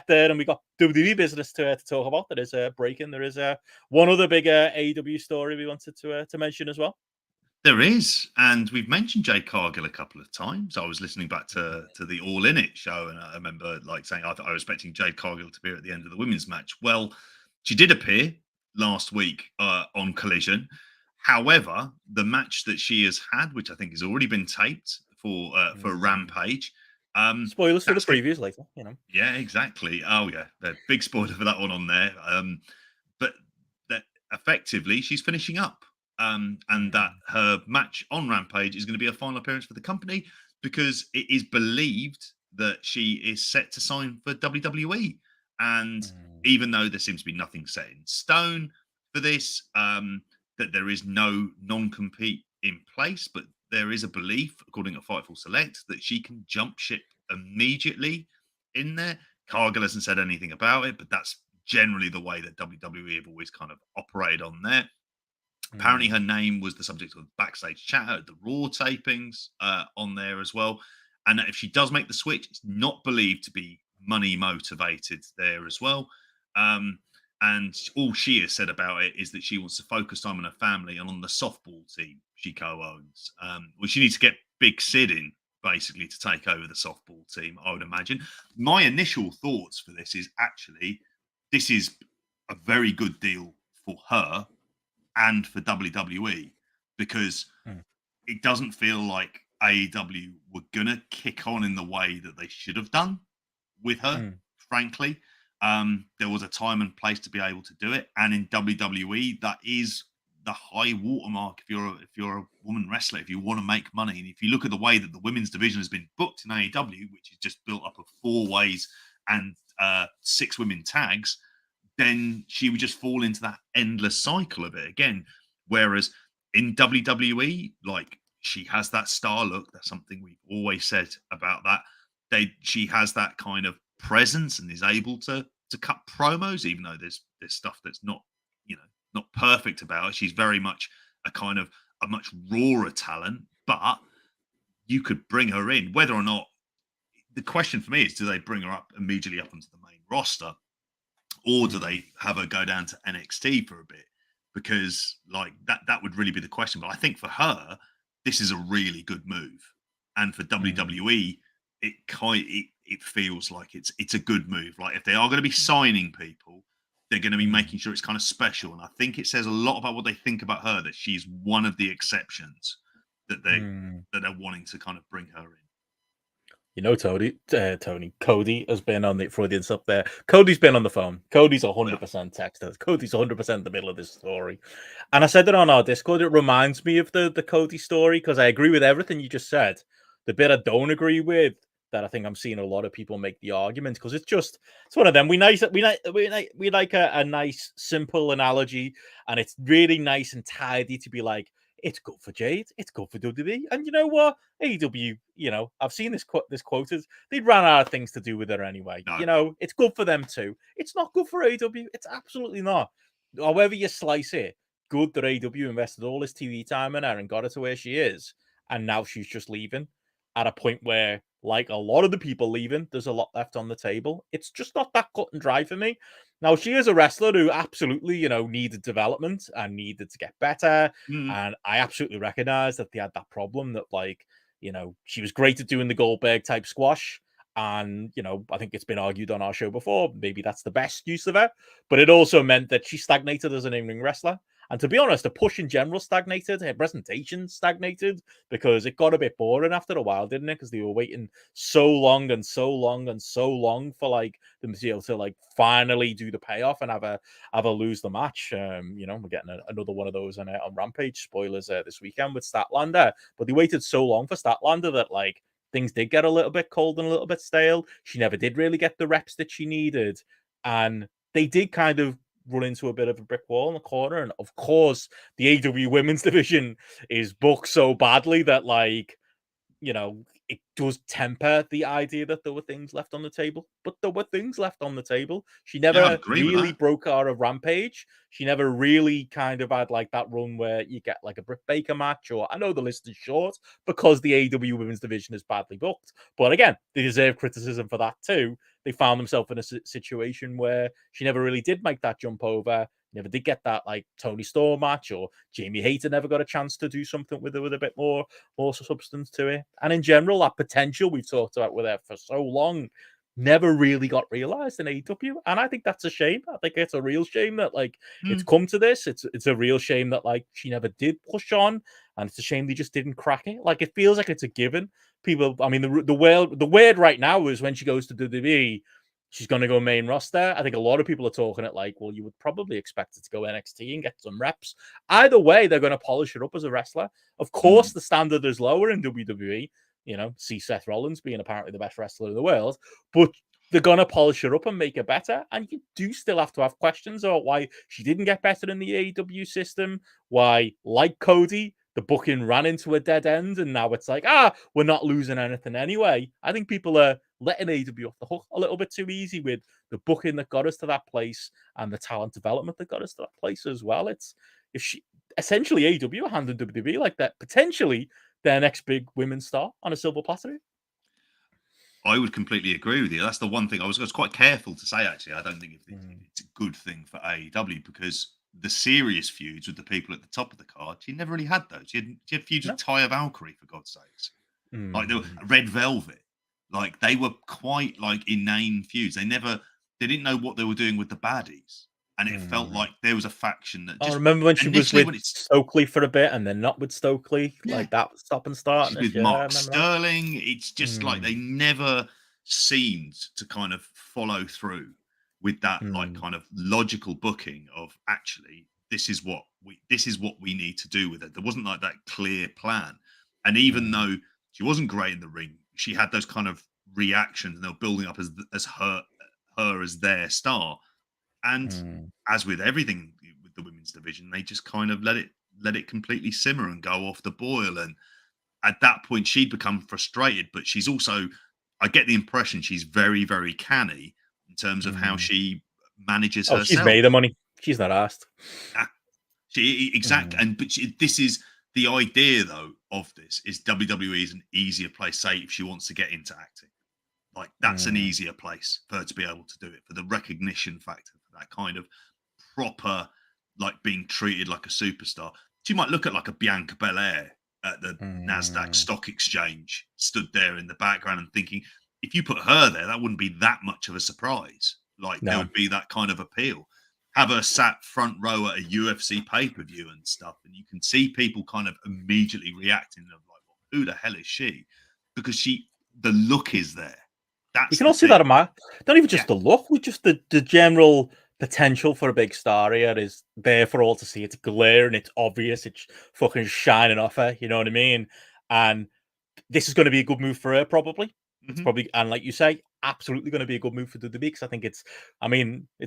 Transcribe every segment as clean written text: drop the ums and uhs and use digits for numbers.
there, and we got WWE business to talk about. There is breaking. There is one other big AEW story we wanted to mention as well. There is, and we've mentioned Jade Cargill a couple of times. I was listening back to the All In It show, and I remember saying I was expecting Jade Cargill to appear at the end of the women's match. Well, she did appear last week on Collision. However, the match that she has had, which I think has already been taped for Rampage. Spoilers for the previews later, Yeah, exactly. Oh yeah, big spoiler for that one on there. But that effectively she's finishing up. And that her match on Rampage is going to be a final appearance for the company, because it is believed that she is set to sign for WWE. And even though there seems to be nothing set in stone for this, that there is no non-compete in place, but there is a belief, according to Fightful Select, that she can jump ship immediately in there. Cargill hasn't said anything about it, but that's generally the way that WWE have always kind of operated on there. Apparently, her name was the subject of backstage chatter at the Raw tapings on there as well. And if she does make the switch, it's not believed to be money motivated there as well. And all she has said about it is that she wants to focus time on her family and on the softball team she co-owns. Well, she needs to get Big Sid in, basically, to take over the softball team, I would imagine. My initial thoughts for this is actually this is a very good deal for her and for WWE, because it doesn't feel like AEW were gonna kick on in the way that they should have done with her. Frankly, there was a time and place to be able to do it, and in WWE, that is the high watermark. If you're a woman wrestler, if you want to make money, and if you look at the way that the women's division has been booked in AEW, which is just built up of 4 ways and 6 women tags, then she would just fall into that endless cycle of it again. Whereas in WWE, she has that star look. That's something we've always said about that. She has that kind of presence and is able to cut promos, even though there's stuff that's not perfect about her. She's very much a much rawer talent, but you could bring her in. Whether or not, the question for me is, do they bring her up immediately up onto the main roster? Or do they have her go down to NXT for a bit? Because that would really be the question. But I think for her, this is a really good move. And for WWE, it feels like it's a good move. Like, if they are going to be signing people, they're going to be making sure it's kind of special. And I think it says a lot about what they think about her, that she's one of the exceptions that they're wanting to kind of bring her in. Cody has been on the Freudians up there. Cody's been on the phone. Cody's 100% texted. Cody's 100% in the middle of this story. And I said it on our Discord. It reminds me of the Cody story, because I agree with everything you just said. The bit I don't agree with, that I think I'm seeing a lot of people make the argument, because it's one of them. We like a nice simple analogy, and it's really nice and tidy to be like, it's good for Jade, it's good for WWE, and you know what, AEW, I've seen this quoted. They'd ran out of things to do with her anyway. No. It's good for them too. It's not good for AEW. It's absolutely not. However you slice it, good that AEW invested all this TV time in her and got her to where she is, and now she's just leaving at a point where, like a lot of the people leaving, there's a lot left on the table. It's just not that cut and dry for me. Now, she is a wrestler who absolutely, needed development and needed to get better. And I absolutely recognize that they had that problem that, she was great at doing the Goldberg type squash. And, I think it's been argued on our show before, maybe that's the best use of her. But it also meant that she stagnated as an in-ring wrestler. And to be honest, the push in general stagnated. Her presentation stagnated, because it got a bit boring after a while, didn't it? Because they were waiting so long and so long and so long for them to be able to finally do the payoff and have a lose the match. We're getting another one of those on Rampage spoilers this weekend with Statlander. But they waited so long for Statlander that things did get a little bit cold and a little bit stale. She never did really get the reps that she needed, and they did kind of run into a bit of a brick wall in the corner. And of course, the AEW women's division is booked so badly that it does temper the idea that there were things left on the table, but there were things left on the table. She Yeah, I'd never agree with really that. broke out of Rampage. She never really kind of had like that run where you get like a Britt Baker match, or I know the list is short because the AEW women's division is badly booked. But again, they deserve criticism for that too. They found themselves in a situation where she never really did make that jump over. Never did get that like Tony Storm match, or Jamie Hayter never got a chance to do something with her with a bit more substance to it. And in general, that potential we've talked about with her for so long never really got realized in AEW. And I think that's a shame. I think it's a real shame that like it's come to this. It's a real shame that like she never did push on, and it's a shame they just didn't crack it. Like it feels like it's a given. People, I mean, the word right now is when she goes to WWE, she's going to go main roster. I think a lot of people are talking it like, well, you would probably expect her to go NXT and get some reps. Either way, they're going to polish her up as a wrestler. Of course, the standard is lower in WWE. You know, see Seth Rollins being apparently the best wrestler in the world, but they're going to polish her up and make her better. And you do still have to have questions about why she didn't get better in the AEW system, why, like Cody, the booking ran into a dead end, and now it's like, we're not losing anything anyway. I think people are letting AEW off the hook a little bit too easy with the booking that got us to that place and the talent development that got us to that place as well. It's if she essentially AEW are handing WWE like that potentially their next big women's star on a silver platter. I would completely agree with you. That's the one thing I was quite careful to say. Actually, I don't think it's a good thing for AEW, because the serious feuds with the people at the top of the card, she never really had those. She had feuds with Taya Valkyrie, for God's sakes. Like the Red Velvet, like they were quite like inane feuds. They didn't know what they were doing with the baddies, and it felt like there was a faction that just. I remember when she was with when Stokely for a bit, and then not with Stokely, like that stop and start. She's with Mark Sterling. It's just like they never seemed to kind of follow through with that like kind of logical booking of actually this is what we need to do with it. There wasn't like that clear plan. And even though she wasn't great in the ring, she had those kind of reactions, and they were building up as her as their star. And as with everything with the women's division, they just kind of let it completely simmer and go off the boil. And at that point, she'd become frustrated. But she's also, I get the impression she's very, very canny in terms of how she manages herself. She's made the money. She's not asked. Exactly. And this is the idea, though, of this is WWE is an easier place, say, if she wants to get into acting. Like that's an easier place for her to be able to do it, for the recognition factor, for that kind of proper, like being treated like a superstar. She might look at like a Bianca Belair at the NASDAQ stock exchange, stood there in the background and thinking, if you put her there, that wouldn't be that much of a surprise. Like there would be that kind of appeal. Have her sat front row at a UFC pay-per-view and stuff, and you can see people kind of immediately reacting of like, well, who the hell is she? Because the look is there. You can also see that in not even just the look, with just the general potential for a big star here is there for all to see. It's glaring, it's obvious, it's fucking shining off her, you know what I mean? And this is going to be a good move for her, probably. It's probably, and like you say, absolutely going to be a good move for WWE, because I think it's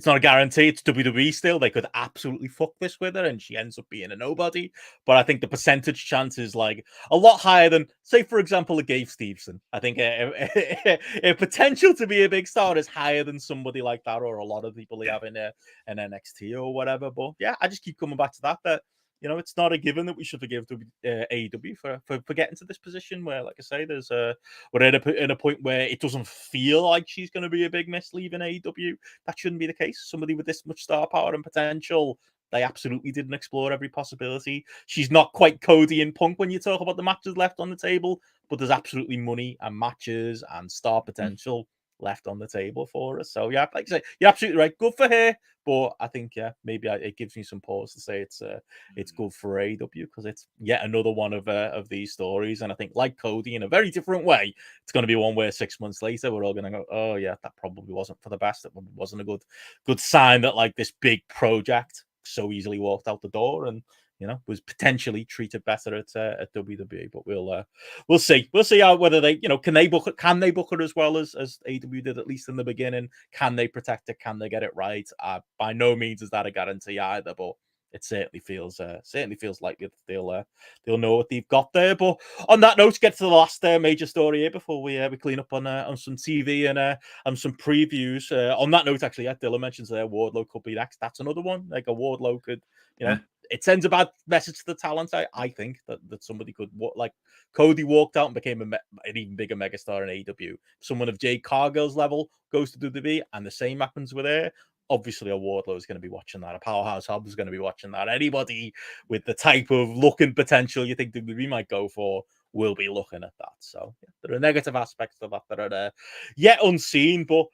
not a guarantee. It's WWE still. They could absolutely fuck this with her and she ends up being a nobody. But I think the percentage chance is like a lot higher than, say, for example, a Gabe Stevenson. I think a potential to be a big star is higher than somebody like that, or a lot of people they have in NXT or whatever. But yeah, I just keep coming back to that you know, it's not a given that we should forgive AEW for getting to this position where, like I say, we're in a point where it doesn't feel like she's going to be a big miss leaving AEW. That shouldn't be the case. Somebody with this much star power and potential, they absolutely didn't explore every possibility. She's not quite Cody and Punk when you talk about the matches left on the table, but there's absolutely money and matches and star potential left on the table for us. So yeah, like I say, you're absolutely right. Good for her, but I think maybe it gives me some pause to say it's good for AEW, because it's yet another one of these stories. And I think, like Cody, in a very different way, it's going to be one where 6 months later we're all going to go, oh yeah, that probably wasn't for the best. It wasn't a good sign that like this big project so easily walked out the door and, you know, was potentially treated better at WWE. But we'll see. We'll see how, whether they, you know, can they book it as well as AEW did, at least in the beginning? Can they protect it? Can they get it right? By no means is that a guarantee either, but it certainly feels likely that they'll know what they've got there. But on that note, get to the last major story here before we clean up on some TV and some previews. On that note, actually, Dylan mentions there Wardlow could be next. That's another one. Like a Wardlow could, it sends a bad message to the talent. I think that somebody could, like Cody walked out and became an even bigger megastar in AEW. Someone of Jade Cargill's level goes to WWE, and the same happens with her. Obviously, a Wardlow is going to be watching that. A Powerhouse Hobbs is going to be watching that. Anybody with the type of look and potential you think WWE might go for will be looking at that. So there are negative aspects of that are yet unseen. But